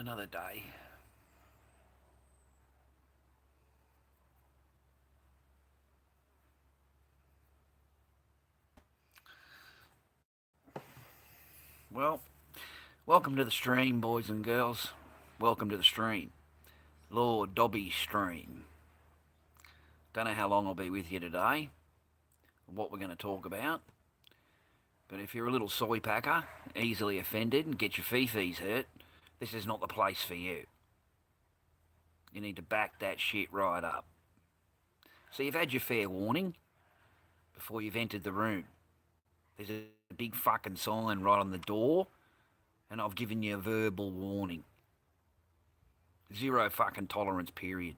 Another day. Well, welcome to the stream, boys and girls. Welcome to the stream. Lord Dobby stream. Don't know how long I'll be with you today, what we're going to talk about. But if you're a little soy packer, easily offended, and get your fifis hurt, this is not the place for you. You need to back that shit right up. So you've had your fair warning before you've entered the room. There's a big fucking sign right on the door, and I've given you a verbal warning. Zero fucking tolerance, period.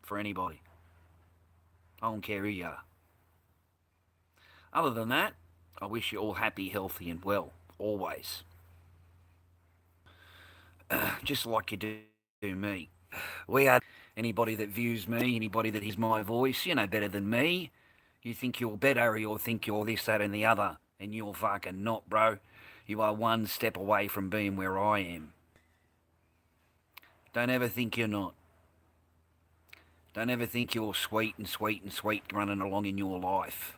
For anybody. I don't care who you are. Other than that, I wish you all happy, healthy, and well. Always. Just like you do me. We are anybody that views me, anybody that hears my voice, you know better than me. You think you're better, or you think you're this, that, and the other, and you're fucking not, bro. You are one step away from being where I am. Don't ever think you're not. Don't ever think you're sweet and sweet and sweet running along in your life.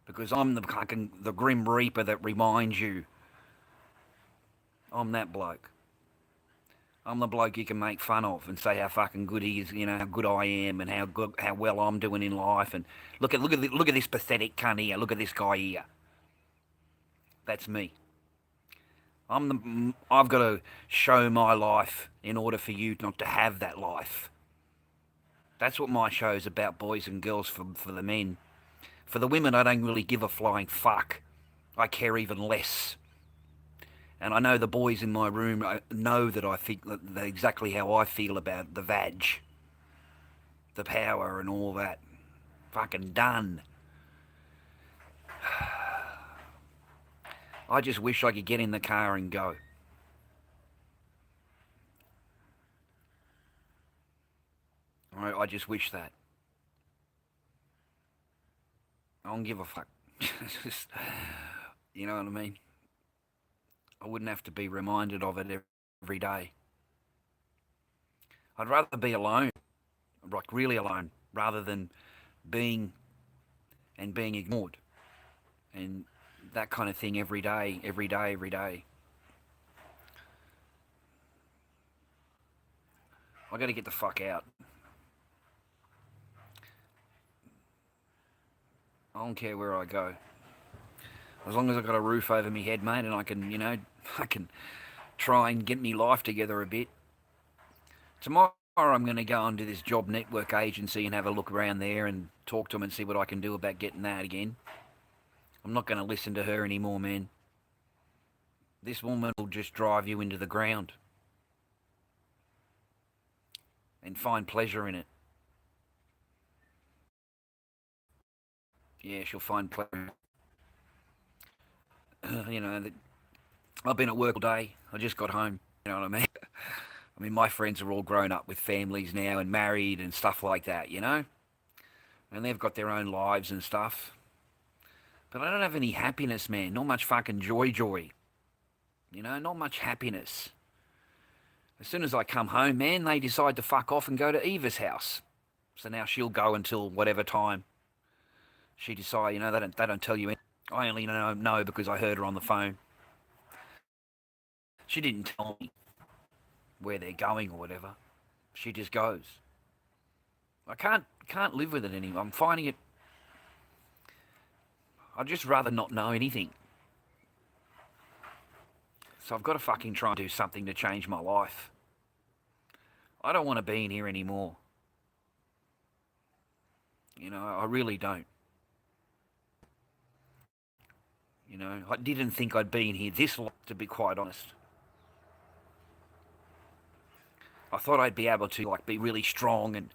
Because I'm the grim reaper that reminds you. I'm that bloke. I'm the bloke you can make fun of and say how fucking good he is, you know, how good I am and how well I'm doing in life. And look at this pathetic cunt here. Look at this guy here. That's me. I've got to show my life in order for you not to have that life. That's what my show's about, boys and girls, for the men. For the women, I don't really give a flying fuck. I care even less. And I know the boys in my room know that I think that exactly how I feel about the vag, the power and all that. Fucking done. I just wish I could get in the car and go. I just wish that. I don't give a fuck. Just, you know what I mean? I wouldn't have to be reminded of it every day. I'd rather be alone, like really alone, rather than being ignored and that kind of thing every day, every day, every day. I got to get the fuck out. I don't care where I go. As long as I've got a roof over my head, mate, and I can, I can try and get my life together a bit. Tomorrow I'm going to go onto this job network agency and have a look around there and talk to them and see what I can do about getting that again. I'm not going to listen to her anymore, man. This woman will just drive you into the ground and find pleasure in it. Yeah, she'll find pleasure. I've been at work all day. I just got home. You know what I mean? I mean, my friends are all grown up with families now and married and stuff like that, you know? And they've got their own lives and stuff. But I don't have any happiness, man. Not much fucking joy. You know, not much happiness. As soon as I come home, man, they decide to fuck off and go to Eva's house. So now she'll go until whatever time she decides. You know, they don't tell you anything. I only know because I heard her on the phone. She didn't tell me where they're going or whatever. She just goes. I can't live with it anymore. I'm finding it. I'd just rather not know anything. So I've got to fucking try and do something to change my life. I don't want to be in here anymore. You know, I really don't. You know, I didn't think I'd be in here this long, to be quite honest. I thought I'd be able to, like, be really strong and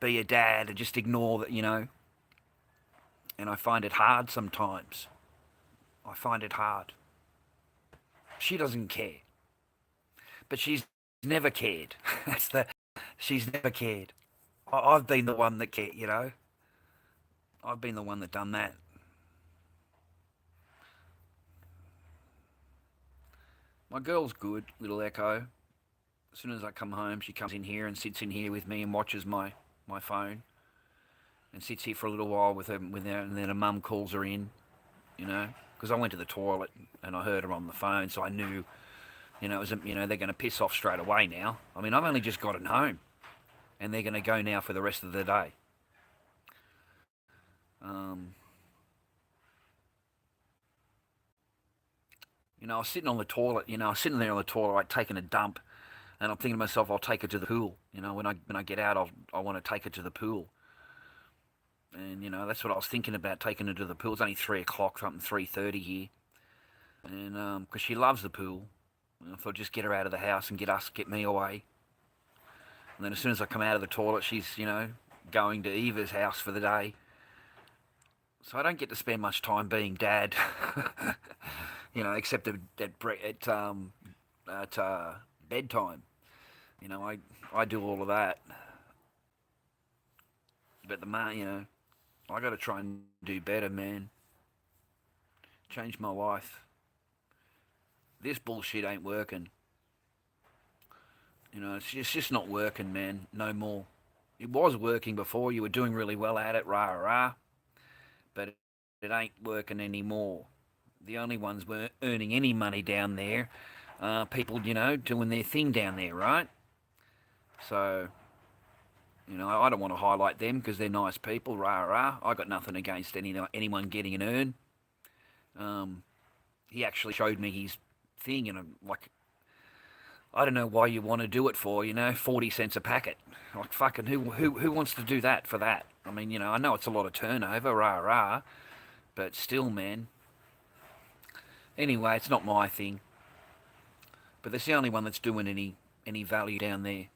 be a dad and just ignore that, you know. And I find it hard sometimes. I find it hard. She doesn't care. But she's never cared. She's never cared. I've been the one that cared, you know. I've been the one that done that. My girl's good, little Echo. As soon as I come home, she comes in here and sits in here with me and watches my phone and sits here for a little while with her, and then her mum calls her in, you know, because I went to the toilet and I heard her on the phone, so I knew, it was, they're going to piss off straight away now. I mean, I've only just gotten home, and they're going to go now for the rest of the day. Um, I was sitting on the toilet, I was sitting there on the toilet, like taking a dump, and I'm thinking to myself, I'll take her to the pool. When I get out, I want to take her to the pool. And that's what I was thinking about, taking her to the pool. It's only 3 o'clock, something 3:30 here, and because she loves the pool, and I thought just get her out of the house and get me away. And then as soon as I come out of the toilet, she's going to Eva's house for the day. So I don't get to spend much time being dad, except at bedtime. I do all of that, but I got to try and do better, man. Change my life. This bullshit ain't working. It's just not working, man. No more. It was working before. You were doing really well at it, rah rah. But it ain't working anymore. The only ones were earning any money down there are people, doing their thing down there, right? So, I don't want to highlight them because they're nice people, rah rah. I got nothing against anyone getting an earn. He actually showed me his thing, and I'm like, I don't know why you want to do it for, 40 cents a packet. Like, fucking, who wants to do that for that? I mean, I know it's a lot of turnover, rah rah, but still, man. Anyway, it's not my thing. But that's the only one that's doing any value down there.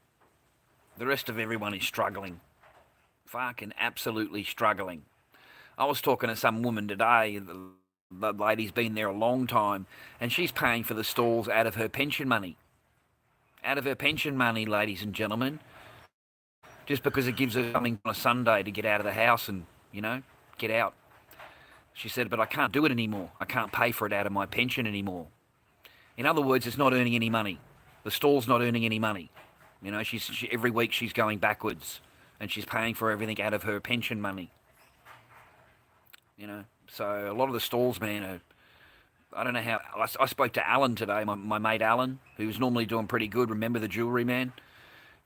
The rest of everyone is struggling. Fucking absolutely struggling. I was talking to some woman today, the lady's been there a long time, and she's paying for the stalls out of her pension money. Out of her pension money, ladies and gentlemen, just because it gives her something on a Sunday to get out of the house and, get out. She said, but I can't do it anymore. I can't pay for it out of my pension anymore. In other words, it's not earning any money. The stall's not earning any money. Every week she's going backwards, and she's paying for everything out of her pension money. So a lot of the stalls, man, I don't know how. I spoke to Alan today, my mate Alan, who's normally doing pretty good. Remember the jewellery man?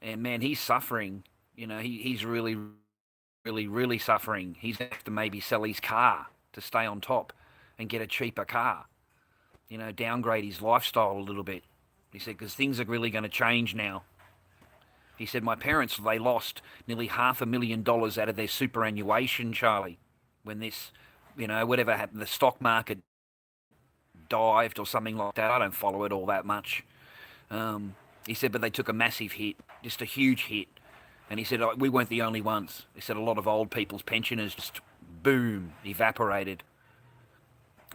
And man, he's suffering. He's really, really, really suffering. He's going to have to maybe sell his car to stay on top and get a cheaper car. Downgrade his lifestyle a little bit. He said, because things are really going to change now. He said, my parents, they lost nearly $500,000 out of their superannuation, Charlie, when this, whatever happened, the stock market dived or something like that. I don't follow it all that much. He said, but they took a massive hit, just a huge hit. And he said, oh, we weren't the only ones. He said, a lot of old people's pensioners just, boom, evaporated.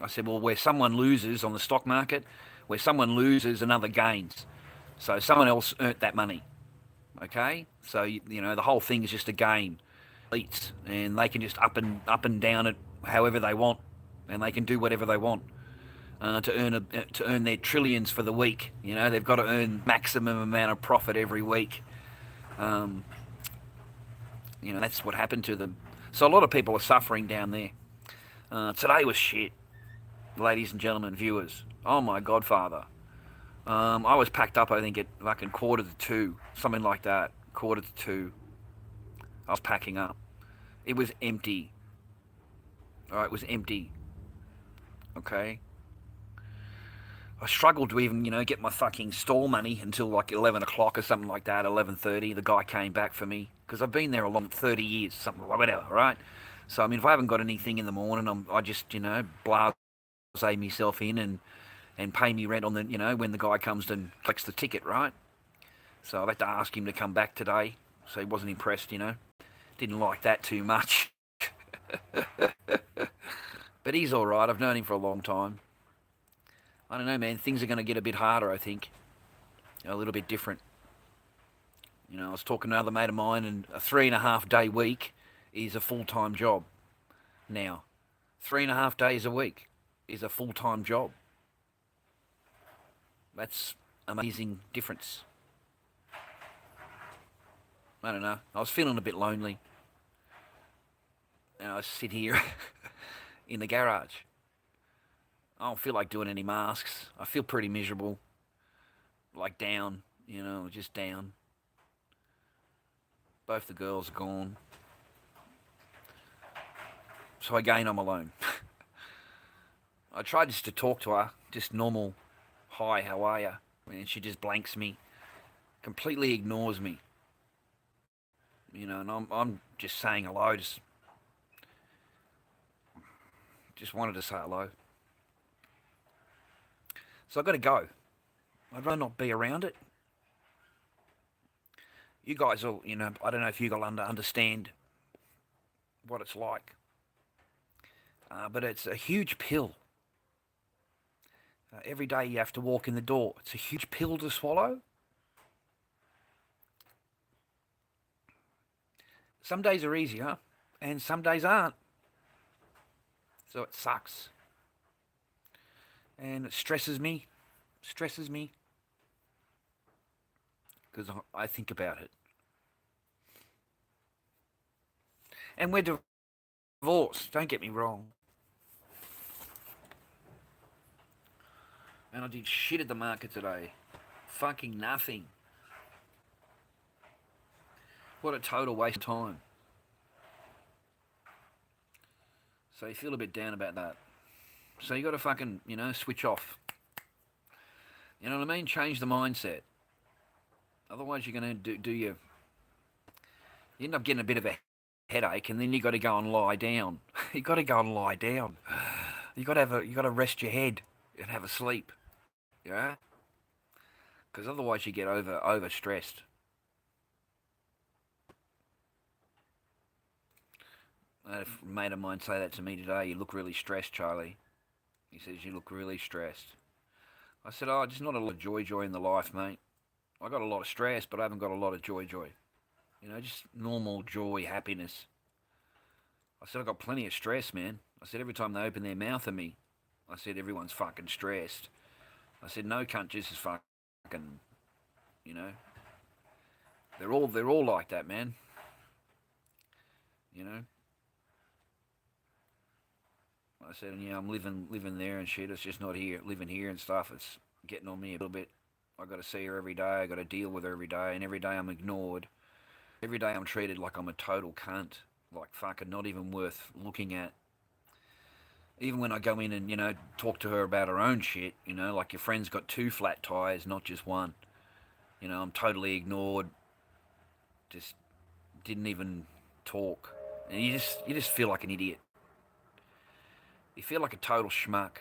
I said, well, where someone loses on the stock market, where someone loses, another gains. So someone else earned that money. Okay? So, the whole thing is just a game. And they can just up and down it however they want. And they can do whatever they want. To earn their trillions for the week. They've got to earn maximum amount of profit every week. That's what happened to them. So a lot of people are suffering down there. Today was shit, ladies and gentlemen, viewers. Oh my Godfather. I was packed up, I think, at fucking 1:45, something like that. 1:45. I was packing up. It was empty. Alright, it was empty. Okay? I struggled to even, get my fucking stall money until like 11 o'clock or something like that, 11:30. The guy came back for me, because I've been there a long 30 years, something like whatever, right? So, I mean, if I haven't got anything in the morning, I just, blase myself in and pay me rent on the, when the guy comes and collects the ticket, right? So I've had to ask him to come back today, so he wasn't impressed, Didn't like that too much. But he's alright, I've known him for a long time. I don't know, man, things are going to get a bit harder, I think. A little bit different. I was talking to another mate of mine, and a 3.5 day week is a full-time job now. 3.5 days a week is a full-time job. That's amazing difference. I don't know. I was feeling a bit lonely, and I sit here in the garage. I don't feel like doing any masks. I feel pretty miserable, like down, just down. Both the girls are gone. So again, I'm alone. I tried just to talk to her, just normal, hi, how are you? And she just blanks me, completely ignores me. And I'm just saying hello, just wanted to say hello. So I've got to go. I'd rather not be around it. You guys all, I don't know if you guys understand what it's like. But it's a huge pill. Every day you have to walk in the door. It's a huge pill to swallow. Some days are easier, and some days aren't. So it sucks. And it stresses me. Because I think about it. And we're divorced, don't get me wrong. And I did shit at the market today. Fucking nothing. What a total waste of time. So you feel a bit down about that. So you got to fucking, switch off. You know what I mean? Change the mindset. Otherwise you're going to do you end up getting a bit of a headache, and then you got to go and lie down. You got to go and lie down. You got to rest your head and have a sleep. Yeah? Because otherwise you get over stressed. I had a mate of mine say that to me today. You look really stressed, Charlie. He says, you look really stressed. I said, oh, just not a lot of joy in the life, mate. I got a lot of stress, but I haven't got a lot of joy. Just normal joy, happiness. I said, I got plenty of stress, man. I said, every time they open their mouth at me, I said, everyone's fucking stressed. I said, no cunt just is fucking, you know. They're all like that, man. You know. I said, yeah, I'm living there and shit. It's just not here, living here and stuff. It's getting on me a little bit. I got to see her every day. I got to deal with her every day, and every day I'm ignored. Every day I'm treated like I'm a total cunt, like fucking not even worth looking at. Even when I go in and talk to her about her own shit, like your friend's got 2 flat tires, not just one. I'm totally ignored. Just didn't even talk, and you just feel like an idiot. You feel like a total schmuck,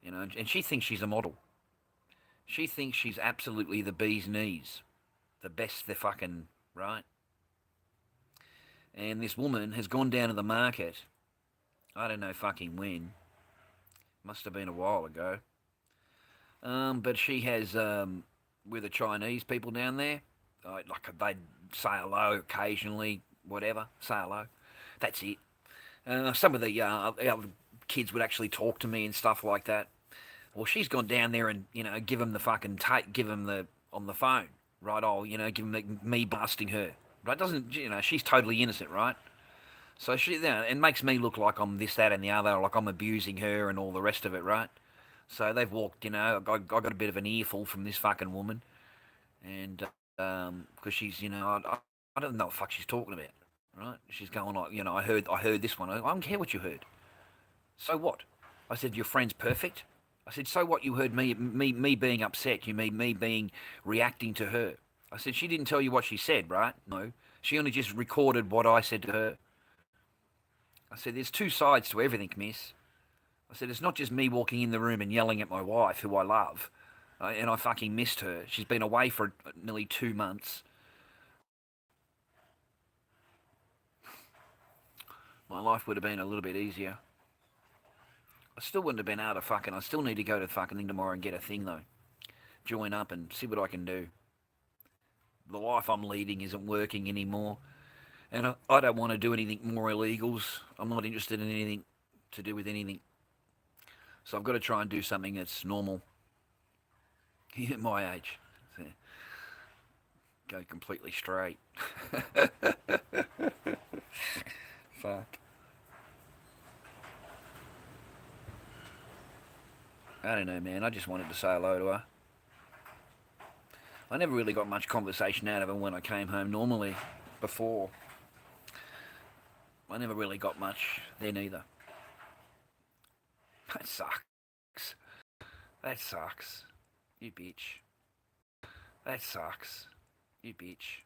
And she thinks she's a model. She thinks she's absolutely the bee's knees, the best they're fucking right. And this woman has gone down to the market. I don't know fucking when. Must have been a while ago. But she has with the Chinese people down there. Like they'd say hello occasionally, whatever. Say hello. That's it. Some of the other kids would actually talk to me and stuff like that. Well, she's gone down there and give them the fucking give them the on the phone, right? Oh, give them me busting her, right? Doesn't she's totally innocent, right? So she, it makes me look like I'm this, that, and the other, like I'm abusing her and all the rest of it, right? So they've walked, I got a bit of an earful from this fucking woman, and because she's, I don't know what the fuck she's talking about, right? She's going like, I heard this one. I don't care what you heard. So what? I said, your friend's perfect. I said, so what? You heard me being upset. You mean me being reacting to her. I said, she didn't tell you what she said, right? No. She only just recorded what I said to her. I said, there's 2 sides to everything, miss. I said, it's not just me walking in the room and yelling at my wife, who I love, and I fucking missed her. She's been away for nearly 2 months. My life would have been a little bit easier. I still wouldn't have been able to fucking... I still need to go to the fucking thing tomorrow and get a thing, though. Join up and see what I can do. The life I'm leading isn't working anymore. And I don't want to do anything more illegals. I'm not interested in anything to do with anything. So I've got to try and do something that's normal. At my age. So, go completely straight. Fuck. I don't know, man. I just wanted to say hello to her. I never really got much conversation out of her when I came home normally before. I never really got much then either. That sucks. That sucks. You bitch. That sucks. You bitch.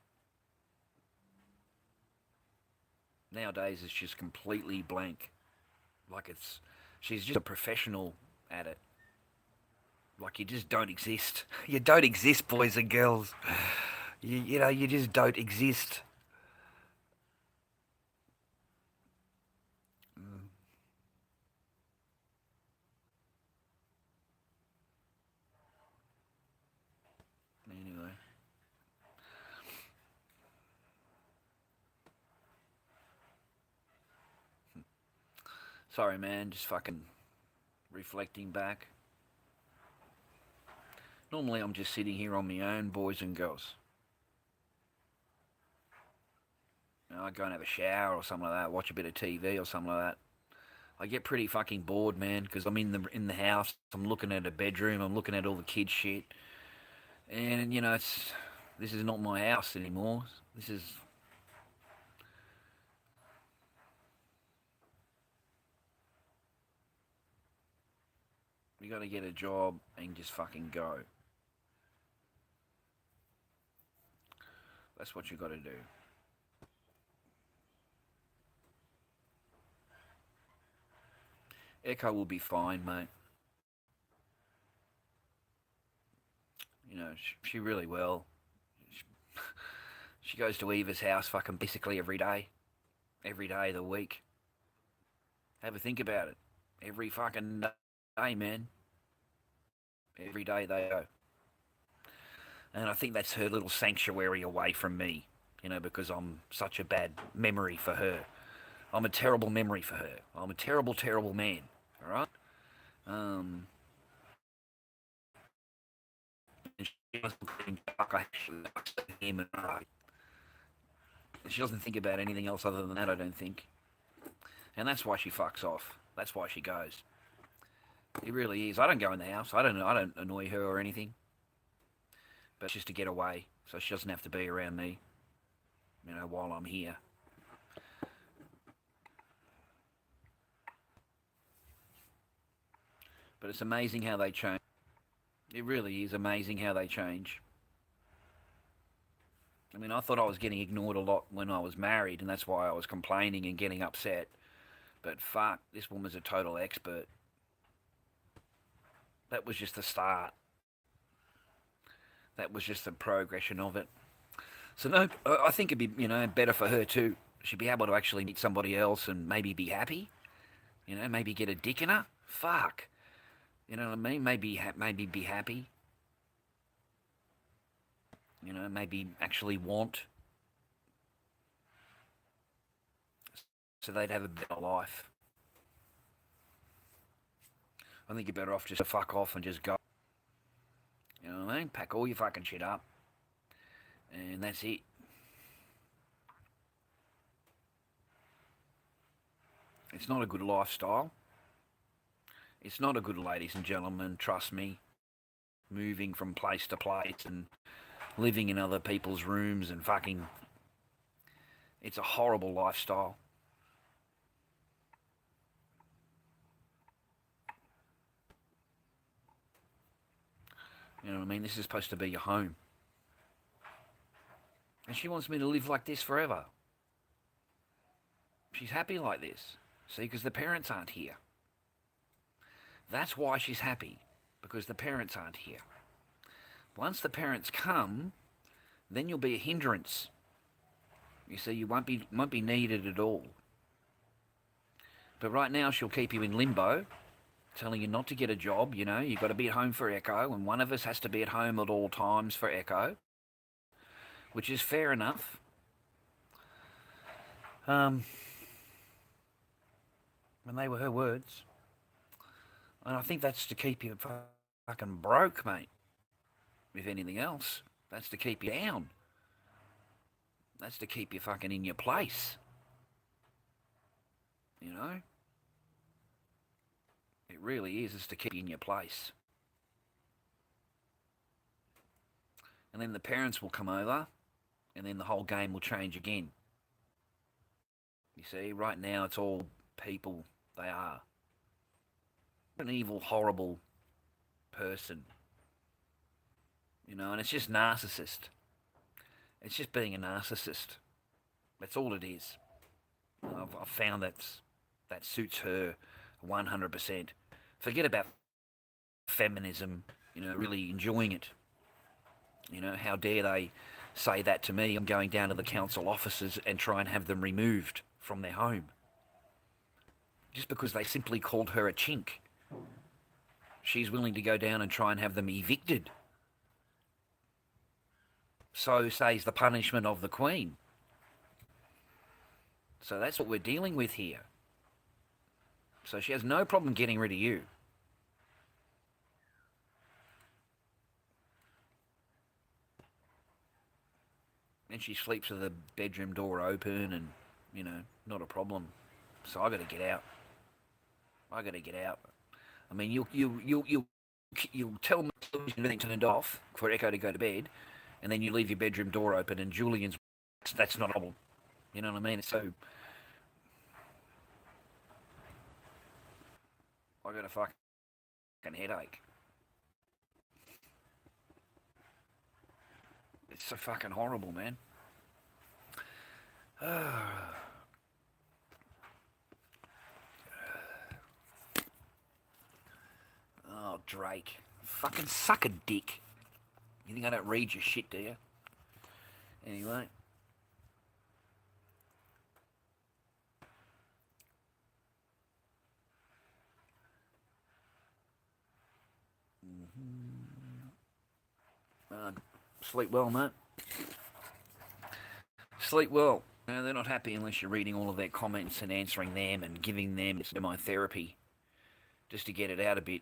Nowadays it's just completely blank. Like she's just a professional at it. Like you just don't exist. You don't exist, boys and girls. You just don't exist. Mm. Anyway. Sorry, man. Just fucking reflecting back. Normally I'm just sitting here on my own, boys and girls. I go and have a shower or something like that, watch a bit of TV or something like that. I get pretty fucking bored, man, because I'm in the house. I'm looking at a bedroom. I'm looking at all the kids' shit, and this is not my house anymore. This is you got to get a job and just fucking go. That's what you got to do. Echo will be fine, mate. She really will. She, she goes to Eva's house fucking basically every day of the week. Have a think about it. Every fucking day, man. Every day they go. And I think that's her little sanctuary away from me, because I'm such a bad memory for her. I'm a terrible memory for her. I'm a terrible, terrible man, alright? Um, and she doesn't think about anything else other than that, I don't think. And that's why she fucks off. That's why she goes. It really is. I don't go in the house. I don't annoy her or anything. But just to get away, so she doesn't have to be around me, while I'm here. But it's amazing how they change. It really is amazing how they change. I mean, I thought I was getting ignored a lot when I was married, and that's why I was complaining and getting upset. But fuck, this woman's a total expert. That was just the start. That was just the progression of it. So no, I think it'd be better for her too. She'd be able to actually meet somebody else and maybe be happy. Maybe get a dick in her. Fuck. You know what I mean? Maybe be happy. Maybe actually want. So they'd have a better life. I think you're better off just to fuck off and just go. You know what I mean? Pack all your fucking shit up. And that's it. It's not a good lifestyle. It's not a good, ladies and gentlemen, trust me. Moving from place to place and living in other people's rooms and fucking... It's a horrible lifestyle. You know what I mean? This is supposed to be your home. And she wants me to live like this forever. She's happy like this. See, because the parents aren't here. That's why she's happy. Because the parents aren't here. Once the parents come, then you'll be a hindrance. You see, you won't be needed at all. But right now she'll keep you in limbo, telling you not to get a job, you've got to be at home for Echo, and one of us has to be at home at all times for Echo, which is fair enough. And they were her words. And I think that's to keep you fucking broke, mate. if anything else. That's to keep you down. That's to keep you fucking in your place. You know? It really is. It's to keep you in your place. And then the parents will come over, and then the whole game will change again. You see, right now it's all people. They are. An evil, horrible person. You know, and it's just narcissist. It's just being a narcissist. That's all it is. I've found that suits her 100%. Forget about feminism, you know, really enjoying it. You know, how dare they say that to me? I'm going down to the council offices and try and have them removed from their home. Just because they simply called her a chink. She's willing to go down and try and have them evicted. So says the punishment of the Queen. So that's what we're dealing with here. So she has no problem getting rid of you. And she sleeps with the bedroom door open and, you know, not a problem. So I got to get out. I got to get out. I mean, you'll tell me everything turned off for Echo to go to bed, and then you leave your bedroom door open and Julian's... That's not a problem. You know what I mean? So... I got a fucking headache. It's so fucking horrible, man. Oh, Drake. Fucking suck a dick. You think I don't read your shit, do you? Anyway. Sleep well, mate. Sleep well. No, they're not happy unless you're reading all of their comments and answering them and giving them my therapy just to get it out a bit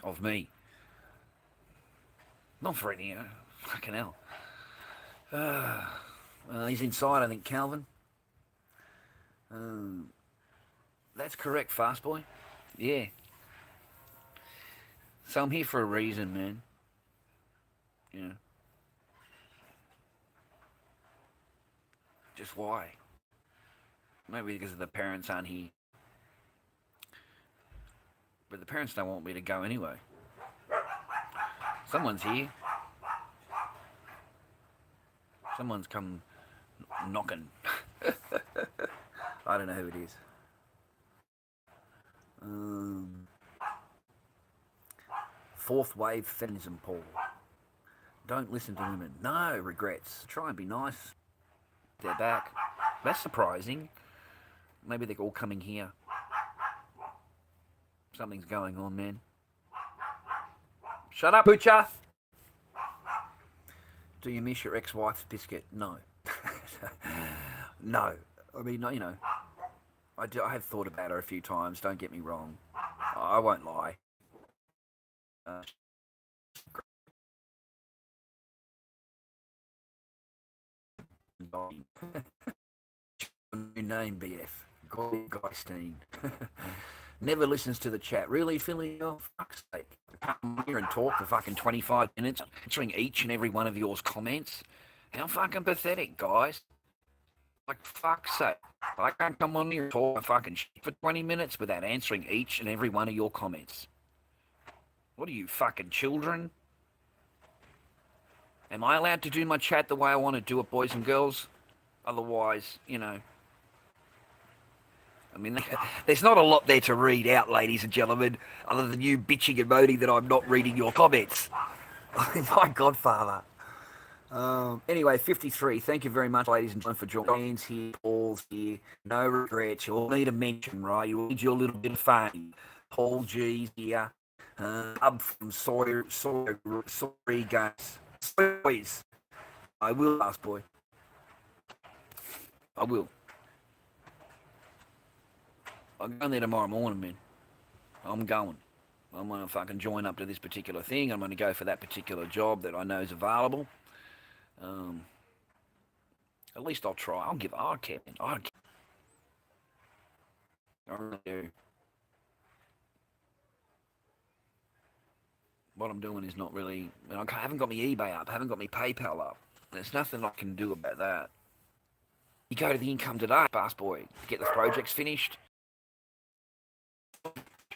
of me. Not for anything, fucking hell. He's inside, I think, Calvin. That's correct, Fast Boy. Yeah. So I'm here for a reason, man. You know. Just why? Maybe because the parents aren't here. But the parents don't want me to go anyway. Someone's here. Someone's come knocking. I don't know who it is. Fourth wave feminism, Paul. Don't listen to women. No regrets. Try and be nice. They're back. That's surprising. Maybe they're all coming here. Something's going on, man. Shut up, Butcher! Do you miss your ex-wife's biscuit? No. No. I mean, you know, I have thought about her a few times, don't get me wrong. I won't lie. New name, BF. Guystein. Never listens to the chat. Really, Philly? Oh, fuck's sake. I come here and talk for fucking 25 minutes, answering each and every one of yours comments. How fucking pathetic, guys. Like, fuck's sake. I can't come on here and talk fucking shit for 20 minutes without answering each and every one of your comments. What are you, fucking children? Am I allowed to do my chat the way I want to do it, boys and girls? Otherwise, you know... I mean, there's not a lot there to read out, ladies and gentlemen, other than you bitching and moaning that I'm not reading your comments. My godfather. Anyway, 53. Thank you very much, ladies and gentlemen, for joining. Dan's here, Paul's here. No regrets. You all need a mention, right? You all need your little bit of fame. Paul G's here. Up from Sawyer Games. Boys. I will, last boy. I will. I'm going there tomorrow morning, man. I'm going. I'm going to fucking join up to this particular thing. I'm going to go for that particular job that I know is available. Um, at least I'll try. I care. I really do. What I'm doing is not really. I haven't got my eBay up. I haven't got my PayPal up. There's nothing I can do about that. You go to the income today, fast boy, get the projects finished.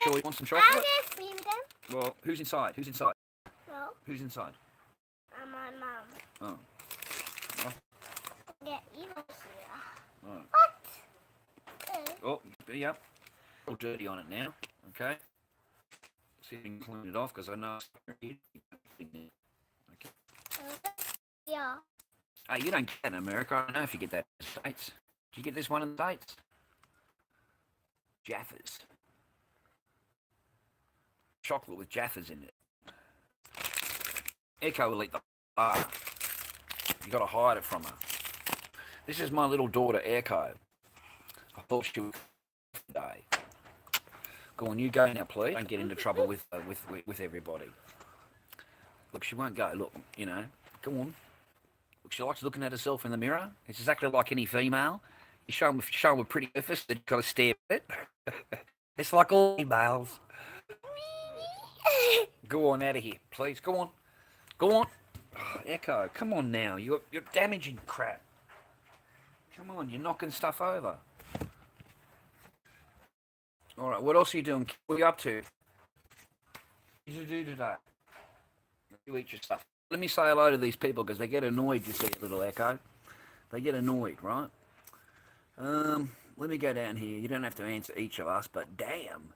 Sure, you want some chocolate? I just feed them. Well, who's inside? Who's inside? No. Who's inside? My mom. Oh. Oh. Yeah, even here. Oh. What? Oh, be up. All dirty on it now. Okay. See if you can clean it off because I know it's okay. Yeah. Hey, you don't get that in America. I don't know if you get that in the States. Do you get this one in the States? Jaffas. Chocolate with Jaffas in it. Echo will eat the bar. You got to hide it from her. This is my little daughter, Echo. I thought she would today. Go on, you go now, please. Don't get into trouble with everybody. Look, she won't go. Look, you know, go on. Look, she likes looking at herself in the mirror. It's exactly like any female. You show them a pretty surface, they've got to stare at it. It's like all females. Go on out of here, please. Go on. Go on. Oh, Echo, come on now. You're damaging crap. Come on, you're knocking stuff over. All right, what else are you doing? What are you up to? What did you do today? You eat your stuff. Let me say hello to these people because they get annoyed, you see, little Echo. They get annoyed, right? Let me go down here. You don't have to answer each of us, but damn.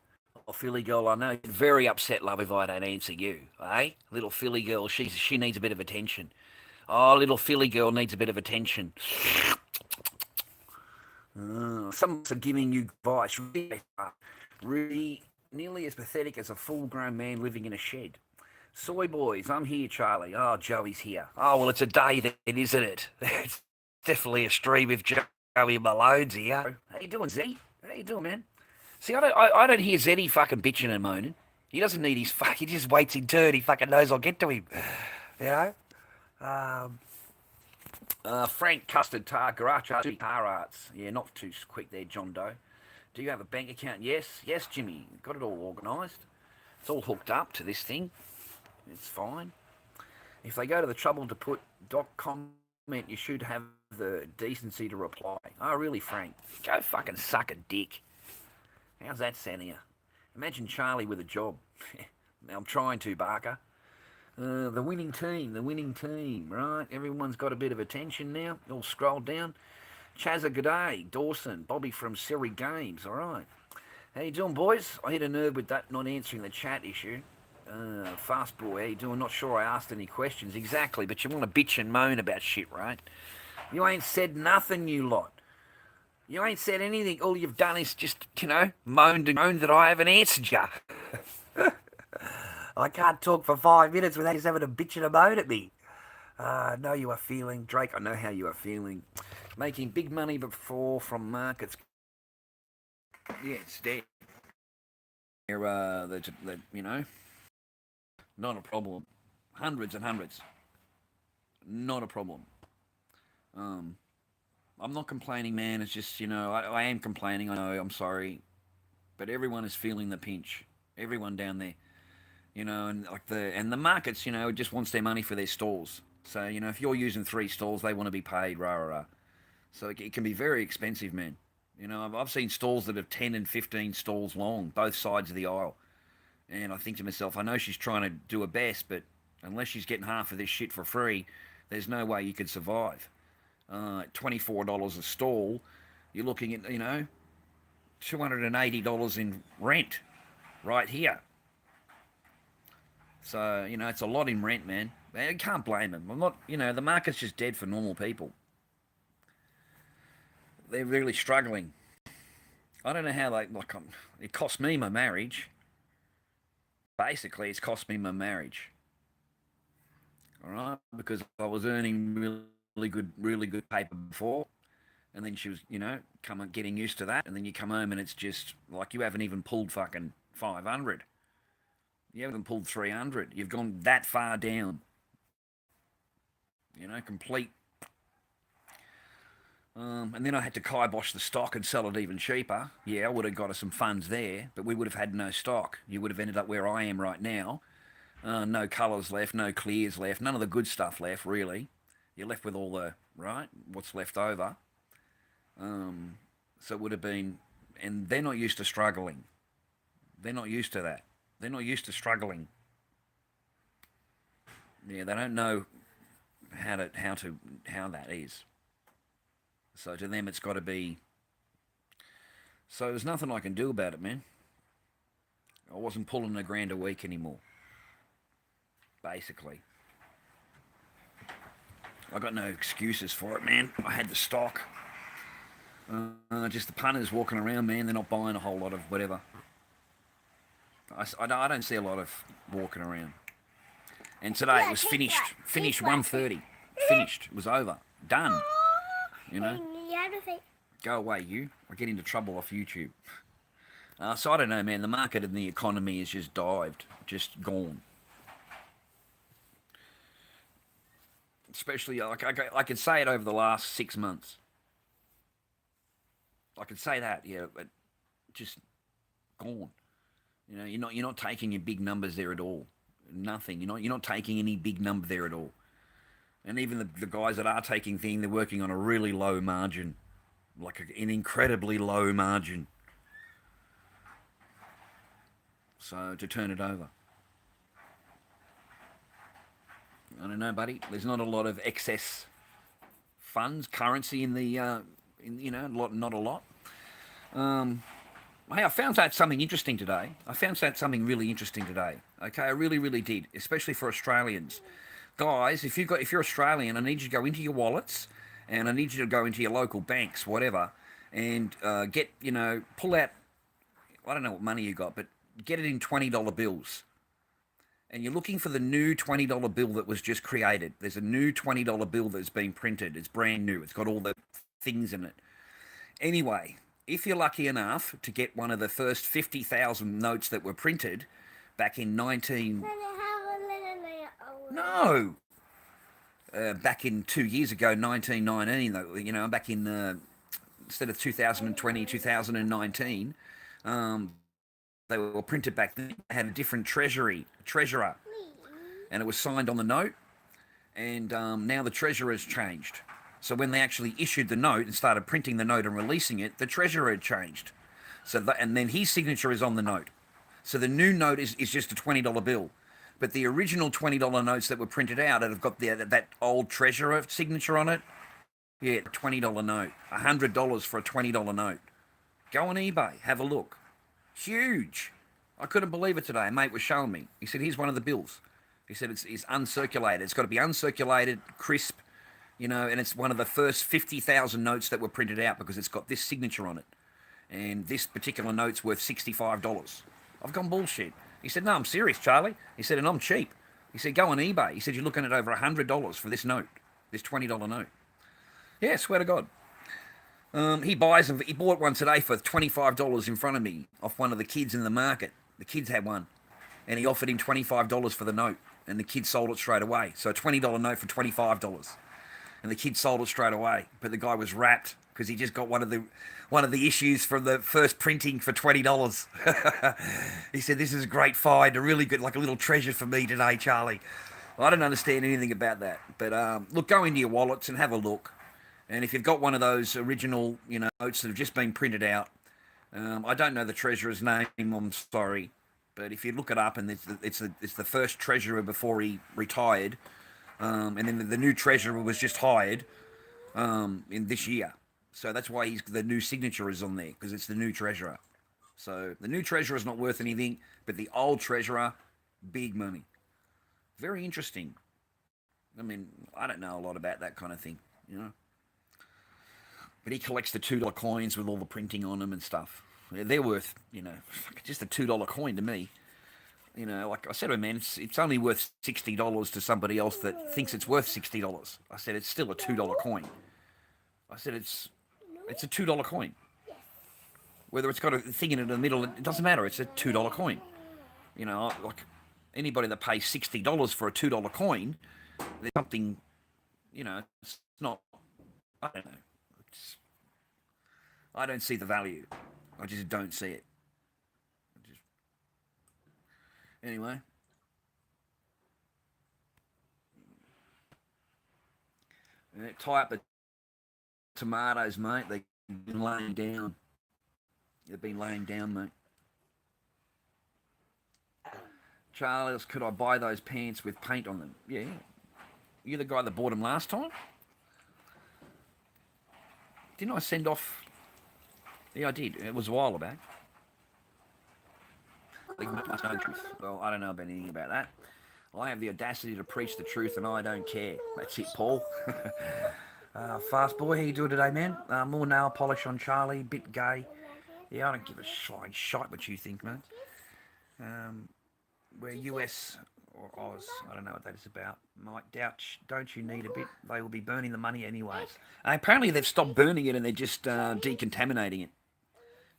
Oh, Philly girl, I know you're very upset, love, if I don't answer you, eh? Little Philly girl, she needs a bit of attention. Oh, little Philly girl needs a bit of attention. Some are giving you advice, really nearly as pathetic as a full-grown man living in a shed. Soy boys, I'm here, Charlie. Oh, Joey's here. Oh, well, it's a day then, isn't it? It's definitely a stream with Joey Malone's here. How you doing, Zeddy? How you doing, man? See, I don't hear Zeddy fucking bitching and moaning. He doesn't need his fuck. He just waits in turn. He fucking knows I'll get to him. You know? Frank Custard Tar Garacha Tar Arts. Yeah, not too quick there, John Doe. Do you have a bank account? Yes. Yes, Jimmy. Got it all organised. It's all hooked up to this thing. It's fine. If they go to the trouble to put comment, you should have the decency to reply. Oh, really, Frank? Go fucking suck a dick. How's that sounding you? Imagine Charlie with a job. I'm trying to, Barker. The winning team, right? Everyone's got a bit of attention now. All scroll down. Chazza G'day, Dawson, Bobby from Surrey Games, all right. How you doing, boys? I hit a nerve with that not answering the chat issue. Fast boy, how you doing? Not sure I asked any questions. Exactly, but you want to bitch and moan about shit, right? You ain't said nothing, you lot. You ain't said anything. All you've done is just, moaned and moaned that I haven't answered you. I can't talk for 5 minutes without just having a bitch and a moan at me. I know you are feeling, Drake, I know how you are feeling. Making big money before from markets. Yeah, it's dead. Not a problem. Hundreds and hundreds. Not a problem. I'm not complaining, man. It's just, I am complaining. I know, I'm sorry. But everyone is feeling the pinch. Everyone down there. And the markets, it just wants their money for their stalls. So, if you're using 3 stalls, they want to be paid, rah, rah, rah. So it can be very expensive, man. I've seen stalls that have 10 and 15 stalls long, both sides of the aisle. And I think to myself, I know she's trying to do her best, but unless she's getting half of this shit for free, there's no way you could survive. $24 a stall, you're looking at, $280 in rent right here. So, it's a lot in rent, man. I can't blame them. I'm not, the market's just dead for normal people. They're really struggling. I don't know how it cost me my marriage. Basically, it's cost me my marriage. All right, because I was earning really good paper before, and then she was, getting used to that, and then you come home and it's just like you haven't even pulled fucking 500. You haven't pulled 300. You've gone that far down. Complete. And then I had to kibosh the stock and sell it even cheaper. Yeah, I would have got us some funds there, but we would have had no stock. You would have ended up where I am right now. No colours left, no clears left, none of the good stuff left, really. You're left with all the, right, what's left over. So it would have been, and they're not used to struggling. They're not used to that. They're not used to struggling. Yeah, they don't know how that is. So to them, it's got to be. So there's nothing I can do about it, man. I wasn't pulling $1,000 a week anymore. Basically, I got no excuses for it, man. I had the stock. Just the punters walking around, man. They're not buying a whole lot of whatever. I don't see a lot of walking around. And today it was finished. Finished 1:30. Finished. It was over. Done. Go away, you. I get into trouble off YouTube. So I don't know, man. The market and the economy has just dived. Just gone. Especially, like I could say it over the last 6 months. I could say that, yeah, but just gone. You're not taking your big numbers there at all. Nothing. You're not taking any big number there at all. And even the guys that are taking thing, they're working on a really low margin, like an incredibly low margin. So to turn it over, I don't know, buddy. There's not a lot of excess funds, currency in the, not a lot. Hey, I found out something interesting today. Something really interesting today. Okay, I really, really did, especially for Australians. Guys, if you're Australian, I need you to go into your wallets, and I need you to go into your local banks, whatever, and pull out. I don't know what money you got, but get it in $20 bills. And you're looking for the new $20 bill that was just created. There's a new $20 bill that's been printed. It's brand new. It's got all the things in it. Anyway, if you're lucky enough to get one of the first 50,000 notes that were printed back in back in 2 years ago, 1919, though, back in, instead of 2020, 2019, they were printed back then. They had a different treasurer, and it was signed on the note, and now the treasurer has changed. So when they actually issued the note and started printing the note and releasing it, the treasurer had changed. And then his signature is on the note. So the new note is just a $20 bill. But the original $20 notes that were printed out have got that old treasurer signature on it. Yeah, $20 note. $100 for a $20 note. Go on eBay, have a look. Huge. I couldn't believe it today. A mate was showing me. He said, here's one of the bills. He said it's uncirculated. It's got to be uncirculated, crisp, and it's one of the first 50,000 notes that were printed out because it's got this signature on it. And this particular note's worth $65. I've gone bullshit. He said, no, I'm serious, Charlie. He said, and I'm cheap. He said, go on eBay. He said, you're looking at over $100 for this note, this $20 note. Yeah, swear to God. He bought one today for $25 in front of me off one of the kids in the market. The kids had one. And he offered him $25 for the note. And the kid sold it straight away. So a $20 note for $25. And the kid sold it straight away. But the guy was wrapped because he just got one of the issues from the first printing for $20. He said, this is a great find, a really good, like a little treasure for me today, Charlie. Well, I don't understand anything about that. But look, go into your wallets and have a look. And if you've got one of those original, notes that have just been printed out, I don't know the treasurer's name, I'm sorry. But if you look it up, and it's the first treasurer before he retired, and then the new treasurer was just hired in this year. So that's why the new signature is on there, because it's the new treasurer. So the new treasurer is not worth anything, but the old treasurer, big money. Very interesting. I mean, I don't know a lot about that kind of thing, But he collects the $2 coins with all the printing on them and stuff. They're worth, just a $2 coin to me. Like I said to him, man, it's only worth $60 to somebody else that thinks it's worth $60. I said, it's still a $2 coin. I said, it's a $2 coin. Whether it's got a thing in it in the middle, it doesn't matter. It's a $2 coin. Anybody that pays $60 for a $2 coin, there's something, it's not, I don't know. I don't see the value. I just don't see it. Anyway. Tie up the tomatoes, mate. They've been laying down. They've been laying down, mate. Charles, could I buy those pants with paint on them? Yeah. You the guy that bought them last time? Didn't I send off? Yeah, I did. It was a while back. Well, I don't know about anything about that. I have the audacity to preach the truth and I don't care. That's it, Paul. Fast boy, how you doing today, man? More nail polish on Charlie, bit gay. Yeah, I don't give a flying shite what you think, mate. We're US or Oz. I don't know what that is about. Mike Douch, don't you need a bit? They will be burning the money anyways. Apparently they've stopped burning it and they're just decontaminating it.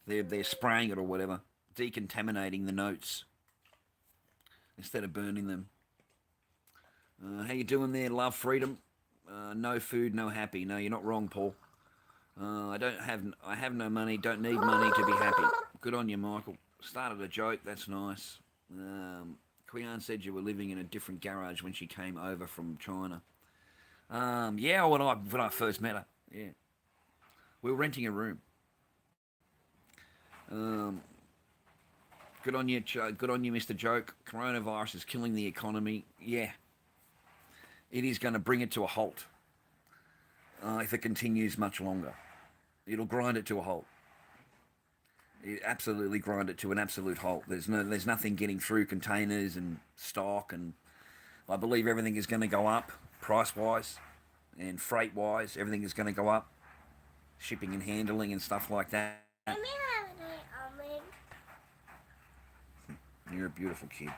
They're spraying it or whatever. Decontaminating the notes instead of burning them. How you doing there, love freedom? No food, no happy. No, you're not wrong, Paul. I have no money, don't need money to be happy. Good on you, Michael. Started a joke, that's nice. Queen Anne said you were living in a different garage when she came over from China. Yeah, when I first met her, yeah. We were renting a room. Good on you, Mr. Joke. Coronavirus is killing the economy. Yeah. It is going to bring it to a halt if it continues much longer. It'll grind it to a halt. It absolutely grind it to an absolute halt. There's nothing getting through containers and stock, and I believe everything is going to go up price-wise and freight-wise. Everything is going to go up, shipping and handling and stuff like that. You're a beautiful kid.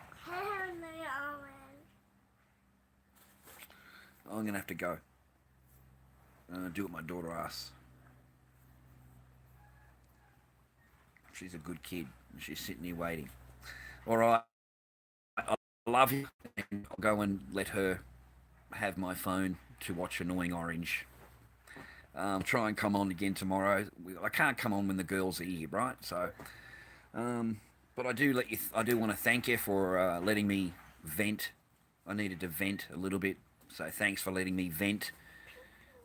I'm going to have to go. Do what my daughter asks. She's a good kid. She's sitting here waiting. All right. I love you. And I'll go and let her have my phone to watch Annoying Orange. Try and come on again tomorrow. I can't come on when the girls are here, right? So, but I do want to thank you for letting me vent. I needed to vent a little bit. So thanks for letting me vent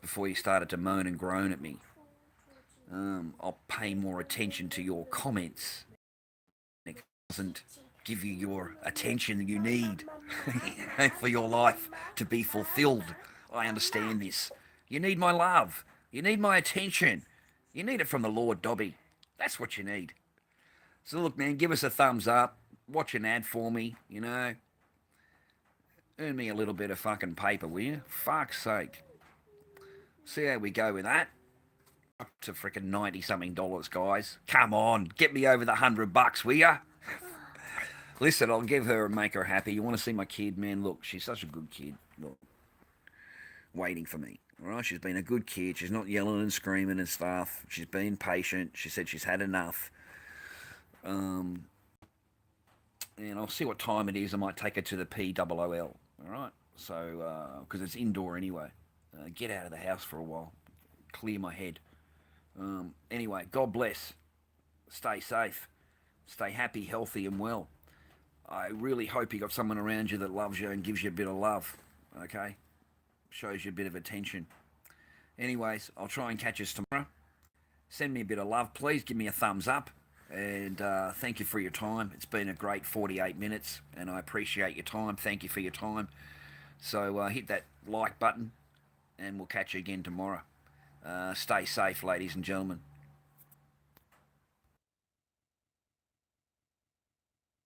before you started to moan and groan at me. I'll pay more attention to your comments. It doesn't give you your attention you need for your life to be fulfilled. I understand this. You need my love. You need my attention. You need it from the Lord, Dobby. That's what you need. So look, man, give us a thumbs up. Watch an ad for me, Earn me a little bit of fucking paper, will you? Fuck's sake. See how we go with that? Up to frickin' $90-something, guys. Come on, get me over the $100, will ya? Listen, I'll give her and make her happy. You want to see my kid, man? Look, she's such a good kid. Look, waiting for me. All right, she's been a good kid. She's not yelling and screaming and stuff. She's been patient. She said she's had enough. And I'll see what time it is. I might take her to the POOL. All right, so because it's indoor anyway. Get out of the house for a while. Clear my head. Anyway, God bless. Stay safe. Stay happy, healthy, and well. I really hope you got someone around you that loves you and gives you a bit of love. Okay? Shows you a bit of attention. Anyways, I'll try and catch us tomorrow. Send me a bit of love, please. Give me a thumbs up. And thank you for your time. It's been a great 48 minutes, and I appreciate your time. Thank you for your time. So hit that like button, and we'll catch you again tomorrow. Stay safe, ladies and gentlemen.